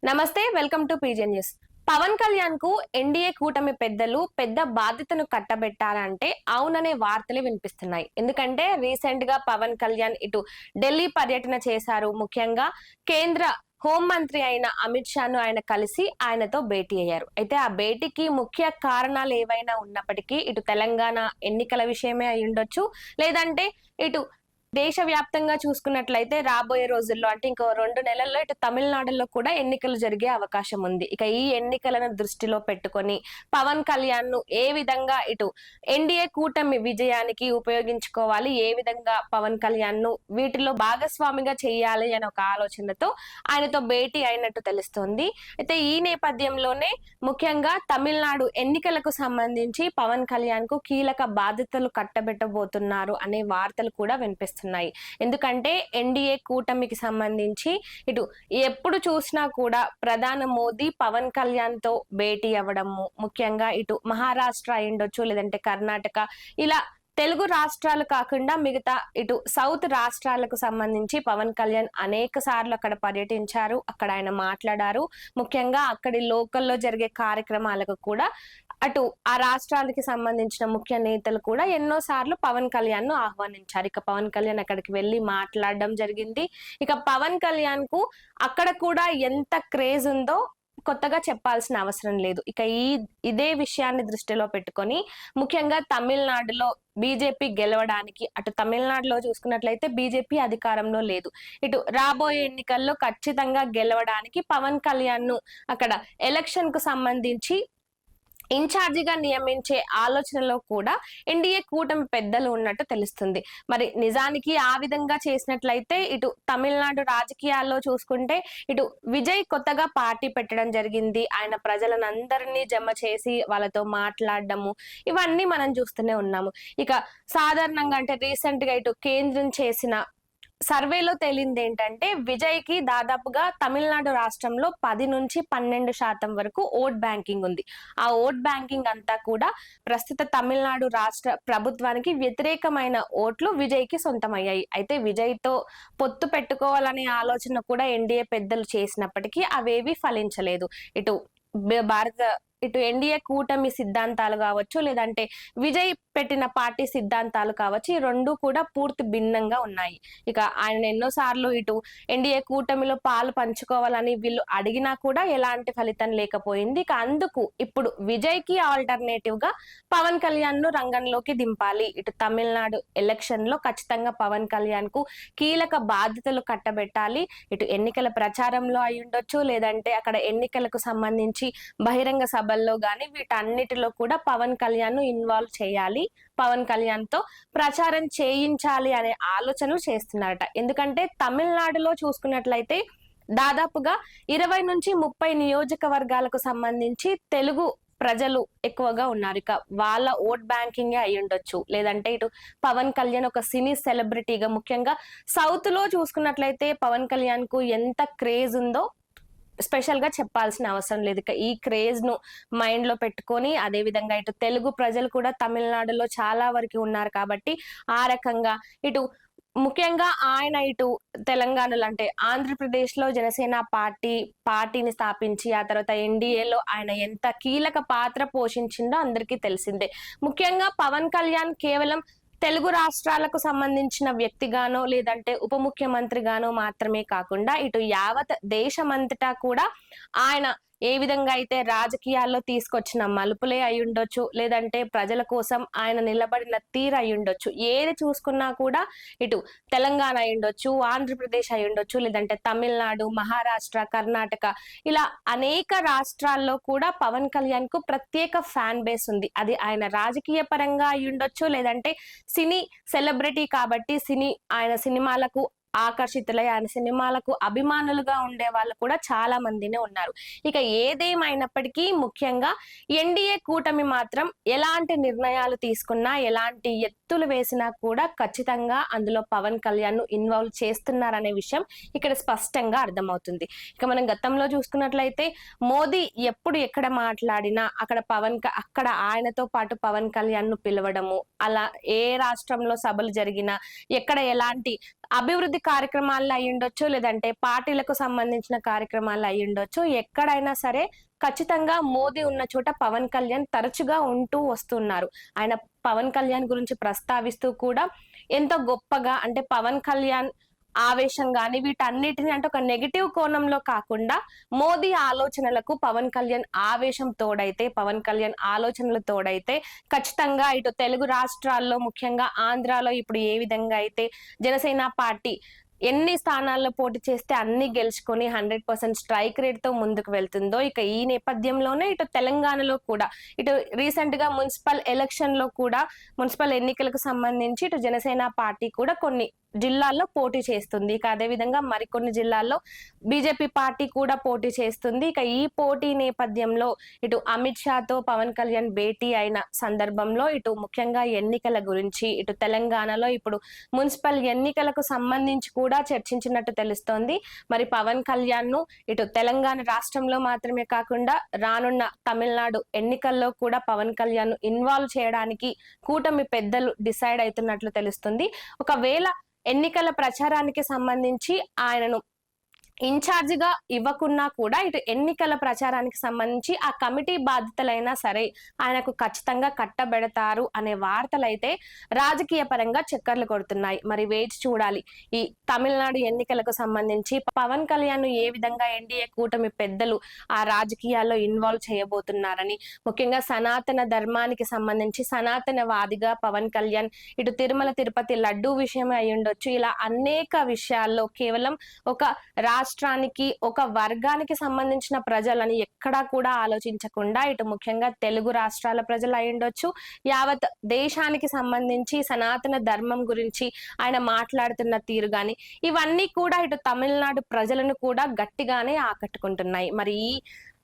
నమస్తే, welcome to PJ news. Pawan Kalyan కు NDA కూటమి పెద్దలు పెద్ద బాధ్యతను కట్టబెట్టాలంటే అవుననే వార్తలు వినిపిస్తున్నాయి. ఎందుకంటే రీసెంట్ గా పవన్ కళ్యాణ్ ఇటు ఢిల్లీ పర్యటన చేశారు. ముఖ్యంగా కేంద్ర హోంమంత్రి అయిన అమిత్ షాను ఆయన కలిసి ఆయనతో భేటీ అయ్యారు. అయితే ఆ భేటీకి ముఖ్య కారణాలు ఏవైనా ఉన్నప్పటికీ ఇటు తెలంగాణ ఎన్నికల విషయమే అయి ఉండొచ్చు, లేదంటే ఇటు దేశవ్యాప్తంగా చూసుకున్నట్లయితే రాబోయే రోజుల్లో అంటే ఇంకో 2 నెలల్లో ఇటు తమిళనాడులో కూడా ఎన్నికలు జరిగే అవకాశం ఉంది. ఇక ఈ ఎన్నికలను దృష్టిలో పెట్టుకొని పవన్ కళ్యాణ్ ను ఏ విధంగా ఇటు ఎన్డీఏ కూటమి విజయానికి ఉపయోగించుకోవాలి, ఏ విధంగా పవన్ కళ్యాణ్ ను వీటిలో భాగస్వామిగా చేయాలి అనే ఒక ఆలోచనతో ఆయనతో భేటీ అయినట్టు తెలుస్తోంది. అయితే ఈ నేపథ్యంలోనే ముఖ్యంగా తమిళనాడు ఎన్నికలకు సంబంధించి పవన్ కళ్యాణ్ కు కీలక బాధ్యతలు కట్టబెట్టబోతున్నారు అనే వార్తలు కూడా వినిపిస్తున్నాయి. ఎందుకంటే ఎన్డీఏ కూటమికి సంబంధించి ఇటు ఎప్పుడు చూసినా కూడా ప్రధాని మోదీ పవన్ కళ్యాణ్ తో భేటీ అవ్వడము, ముఖ్యంగా ఇటు మహారాష్ట్ర అయ్యుండొచ్చు, లేదంటే కర్ణాటక, ఇలా తెలుగు రాష్ట్రాలు కాకుండా మిగతా ఇటు సౌత్ రాష్ట్రాలకు సంబంధించి పవన్ కళ్యాణ్ అనేక సార్లు అక్కడ పర్యటించారు. అక్కడ ఆయన మాట్లాడారు. ముఖ్యంగా అక్కడి లోకల్లో జరిగే కార్యక్రమాలకు కూడా అటు ఆ రాష్ట్రాలకి సంబంధించిన ముఖ్య నేతలు కూడా ఎన్నో సార్లు పవన్ కళ్యాణ్ ను ఆహ్వానించారు. ఇక పవన్ కళ్యాణ్ అక్కడికి వెళ్లి మాట్లాడడం జరిగింది. ఇక పవన్ కళ్యాణ్ కు అక్కడ కూడా ఎంత క్రేజ్ ఉందో కొత్తగా చెప్పాల్సిన అవసరం లేదు. ఇక ఇదే విషయాన్ని దృష్టిలో పెట్టుకొని ముఖ్యంగా తమిళనాడులో బీజేపీ గెలవడానికి, అటు తమిళనాడులో చూసుకున్నట్లయితే బీజేపీ అధికారంలో లేదు, ఇటు రాబోయే ఎన్నికల్లో ఖచ్చితంగా గెలవడానికి పవన్ కళ్యాణ్ ను అక్కడ ఎలక్షన్ కు సంబంధించి ఇన్ఛార్జిగా నియమించే ఆలోచనలో కూడా ఎన్డీఏ కూటమి పెద్దలు ఉన్నట్టు తెలుస్తుంది. మరి నిజానికి ఆ విధంగా చేసినట్లయితే ఇటు తమిళనాడు రాజకీయాల్లో చూసుకుంటే ఇటు విజయ్ కొత్తగా పార్టీ పెట్టడం జరిగింది. ఆయన ప్రజలను అందరినీ జమ చేసి వాళ్ళతో మాట్లాడడము ఇవన్నీ మనం చూస్తూనే ఉన్నాము. ఇక సాధారణంగా అంటే రీసెంట్ గా ఇటు కేంద్రం చేసిన సర్వేలో తేలింది ఏంటంటే విజయ్ కి దాదాపుగా తమిళనాడు రాష్ట్రంలో 10 నుంచి 12% వరకు ఓట్ బ్యాంకింగ్ ఉంది. ఆ ఓట్ బ్యాంకింగ్ అంతా కూడా ప్రస్తుత తమిళనాడు రాష్ట్ర ప్రభుత్వానికి వ్యతిరేకమైన ఓట్లు విజయ్ కి సొంతమయ్యాయి. అయితే విజయ్ తో పొత్తు పెట్టుకోవాలనే ఆలోచన కూడా ఎన్డీఏ పెద్దలు చేసినప్పటికీ అవేవి ఫలించలేదు. ఇటు ఎన్డీఏ కూటమి సిద్ధాంతాలు కావచ్చు, లేదంటే విజయ్ పెట్టిన పార్టీ సిద్ధాంతాలు కావచ్చు, ఈ రెండు కూడా పూర్తి భిన్నంగా ఉన్నాయి. ఇక ఆయన ఎన్నోసార్లు ఇటు ఎన్డీఏ కూటమిలో పాలు పంచుకోవాలని వీళ్ళు అడిగినా కూడా ఎలాంటి ఫలితం లేకపోయింది. ఇక అందుకు ఇప్పుడు విజయ్ కి ఆల్టర్నేటివ్ గా పవన్ కళ్యాణ్ ను రంగంలోకి దింపాలి. ఇటు తమిళనాడు ఎలక్షన్ లో ఖచ్చితంగా పవన్ కళ్యాణ్ కు కీలక బాధ్యతలు కట్టబెట్టాలి. ఇటు ఎన్నికల ప్రచారంలో అయి ఉండొచ్చు, లేదంటే అక్కడ ఎన్నికలకు సంబంధించి బహిరంగ సభల్లో గాని వీటన్నిటిలో కూడా పవన్ కళ్యాణ్ ను ఇన్వాల్వ్ చేయాలి, పవన్ కళ్యాణ్ తో ప్రచారం చేయించాలి అనే ఆలోచనలు చేస్తున్నారట. ఎందుకంటే తమిళనాడులో చూసుకున్నట్లయితే దాదాపుగా 20 నుంచి 30 నియోజకవర్గాలకు సంబంధించి తెలుగు ప్రజలు ఎక్కువగా ఉన్నారు. ఇక వాళ్ళ ఓట్ బ్యాంకింగ్ అయి ఉండొచ్చు, లేదంటే ఇటు పవన్ కళ్యాణ్ ఒక సినీ సెలబ్రిటీగా ముఖ్యంగా సౌత్ లో చూసుకున్నట్లయితే పవన్ కళ్యాణ్ కు ఎంత క్రేజ్ ఉందో స్పెషల్ గా చెప్పాల్సిన అవసరం లేదు. ఇక ఈ క్రేజ్ ను మైండ్ లో పెట్టుకొని అదే విధంగా ఇటు తెలుగు ప్రజలు కూడా తమిళనాడులో చాలా వరకు ఉన్నారు కాబట్టి ఆ రకంగా ఇటు ముఖ్యంగా ఆయన ఇటు తెలంగాణలో అంటే ఆంధ్రప్రదేశ్ లో జనసేన పార్టీని స్థాపించి ఆ తర్వాత ఎన్డీఏలో ఆయన ఎంత కీలక పాత్ర పోషించిందో అందరికీ తెలిసిందే. ముఖ్యంగా పవన్ కళ్యాణ్ కేవలం తెలుగు రాష్ట్రాలకు సంబంధించిన వ్యక్తిగానో లేదంటే ఉప ముఖ్యమంత్రిగానో మాత్రమే కాకుండా ఇటు యావత్ దేశమంతటా కూడా ఆయన ఏ విధంగా అయితే రాజకీయాల్లో తీసుకొచ్చిన మలుపులే అయి ఉండొచ్చు, లేదంటే ప్రజల కోసం ఆయన నిలబడిన తీరు అయి ఉండొచ్చు, ఏది చూసుకున్నా కూడా ఇటు తెలంగాణ అయి ఉండొచ్చు, ఆంధ్రప్రదేశ్ అయి ఉండొచ్చు, లేదంటే తమిళనాడు, మహారాష్ట్ర, కర్ణాటక, ఇలా అనేక రాష్ట్రాల్లో కూడా పవన్ కళ్యాణ్ కు ప్రత్యేక ఫ్యాన్ బేస్ ఉంది. అది ఆయన రాజకీయ పరంగా అయి ఉండొచ్చు, లేదంటే సినీ సెలబ్రిటీ కాబట్టి ఆయన సినిమాలకు ఆకర్షితులై ఆయన సినిమాలకు అభిమానులుగా ఉండే వాళ్ళు కూడా చాలా మందినే ఉన్నారు. ఇక ఏదేమైనప్పటికీ ముఖ్యంగా ఎన్డీఏ కూటమి మాత్రం ఎలాంటి నిర్ణయాలు తీసుకున్నా, ఎలాంటి ఎత్తులు వేసినా కూడా ఖచ్చితంగా అందులో పవన్ కళ్యాణ్ ను ఇన్వాల్వ్ చేస్తున్నారనే విషయం ఇక్కడ స్పష్టంగా అర్థమవుతుంది. ఇక మనం గతంలో చూసుకున్నట్లయితే మోదీ ఎప్పుడు ఎక్కడ మాట్లాడినా అక్కడ ఆయనతో పాటు పవన్ కళ్యాణ్ ను పిలవడము, అలా ఏ రాష్ట్రంలో సభలు జరిగినా ఎక్కడ ఎలాంటి అభివృద్ధి కార్యక్రమాల్లో అయ్యుండొచ్చు, లేదంటే పార్టీలకు సంబంధించిన కార్యక్రమాల్లో అయ్యుండొచ్చు. ఎక్కడైనా సరే ఖచ్చితంగా మోదీ ఉన్న చోట పవన్ కళ్యాణ్ తరచుగా ఉంటూ వస్తున్నారు. ఆయన పవన్ కళ్యాణ్ గురించి ప్రస్తావిస్తూ కూడా ఎంతో గొప్పగా, అంటే పవన్ కళ్యాణ్ ఆవేశం గాని వీటన్నిటిని అంటే ఒక నెగటివ్ కోణంలో కాకుండా మోదీ ఆలోచనలకు పవన్ కళ్యాణ్ ఆవేశం తోడైతే, పవన్ కళ్యాణ్ ఆలోచనలు తోడైతే ఖచ్చితంగా ఇటు తెలుగు రాష్ట్రాల్లో ముఖ్యంగా ఆంధ్రాలో ఇప్పుడు ఏ విధంగా అయితే జనసేన పార్టీ ఎన్ని స్థానాల్లో పోటీ చేస్తే అన్ని గెలుచుకొని 100% స్ట్రైక్ రేట్ తో ముందుకు వెళ్తుందో, ఇక ఈ నేపథ్యంలోనే ఇటు తెలంగాణలో కూడా ఇటు రీసెంట్ గా మున్సిపల్ ఎలక్షన్ లో కూడా, మున్సిపల్ ఎన్నికలకు సంబంధించి ఇటు జనసేన పార్టీ కూడా కొన్ని జిల్లాల్లో పోటీ చేస్తుంది. ఇక అదే విధంగా మరికొన్ని జిల్లాల్లో బీజేపీ పార్టీ కూడా పోటీ చేస్తుంది. ఇక ఈ పోటీ నేపథ్యంలో ఇటు అమిత్ షాతో పవన్ కళ్యాణ్ భేటీ అయిన సందర్భంలో ఇటు ముఖ్యంగా ఎన్నికల గురించి, ఇటు తెలంగాణలో ఇప్పుడు మున్సిపల్ ఎన్నికలకు సంబంధించి కూడా చర్చించినట్టు తెలుస్తోంది. మరి పవన్ కళ్యాణ్ ను ఇటు తెలంగాణ రాష్ట్రంలో మాత్రమే కాకుండా రానున్న తమిళనాడు ఎన్నికల్లో కూడా పవన్ కళ్యాణ్ ను ఇన్వాల్వ్ చేయడానికి కూటమి పెద్దలు డిసైడ్ అవుతున్నట్లు తెలుస్తుంది. ఒకవేళ ఎన్నికల ప్రచారానికి సంబంధించి ఆయనను ఇన్ఛార్జిగా ఇవ్వకున్నా కూడా ఇటు ఎన్నికల ప్రచారానికి సంబంధించి ఆ కమిటీ బాధ్యతలైనా సరే ఆయనకు ఖచ్చితంగా కట్టబెడతారు అనే వార్తలైతే రాజకీయ పరంగా చక్కర్లు కొడుతున్నాయి. మరి వేచి చూడాలి ఈ తమిళనాడు ఎన్నికలకు సంబంధించి పవన్ కళ్యాణ్ ఏ విధంగా ఎన్డీఏ కూటమి పెద్దలు ఆ రాజకీయాల్లో ఇన్వాల్వ్ చేయబోతున్నారని. ముఖ్యంగా సనాతన ధర్మానికి సంబంధించి సనాతనవాదిగా పవన్ కళ్యాణ్ ఇటు తిరుమల తిరుపతి లడ్డూ విషయమే అయి ఉండొచ్చు. ఇలా అనేక విషయాల్లో కేవలం ఒక రాష్ట్రానికి, ఒక వర్గానికి సంబంధించిన ప్రజలని ఎక్కడా కూడా ఆలోచించకుండా ఇటు ముఖ్యంగా తెలుగు రాష్ట్రాల ప్రజలు అయ్యుండొచ్చు, యావత్ దేశానికి సంబంధించి సనాతన ధర్మం గురించి ఆయన మాట్లాడుతున్న తీరు గాని ఇవన్నీ కూడా ఇటు తమిళనాడు ప్రజలను కూడా గట్టిగానే ఆకట్టుకుంటున్నాయి. మరి ఈ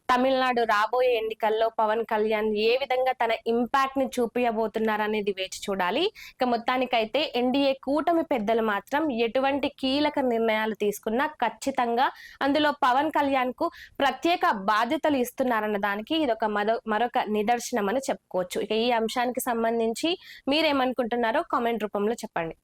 తమిళనాడు రాబోయే ఎన్నికల్లో పవన్ కళ్యాణ్ ఏ విధంగా తన ఇంపాక్ట్ ని చూపించబోతున్నారనేది వేచి చూడాలి. ఇక మొత్తానికైతే ఎన్డీఏ కూటమి పెద్దలు మాత్రం ఎటువంటి కీలక నిర్ణయాలు తీసుకున్నా ఖచ్చితంగా అందులో పవన్ కళ్యాణ్ కు ప్రత్యేక బాధ్యతలు ఇస్తున్నారన్న దానికి ఇదొక మరొక నిదర్శనం అని చెప్పుకోవచ్చు. ఇక ఈ అంశానికి సంబంధించి మీరేమనుకుంటున్నారో కామెంట్ రూపంలో చెప్పండి.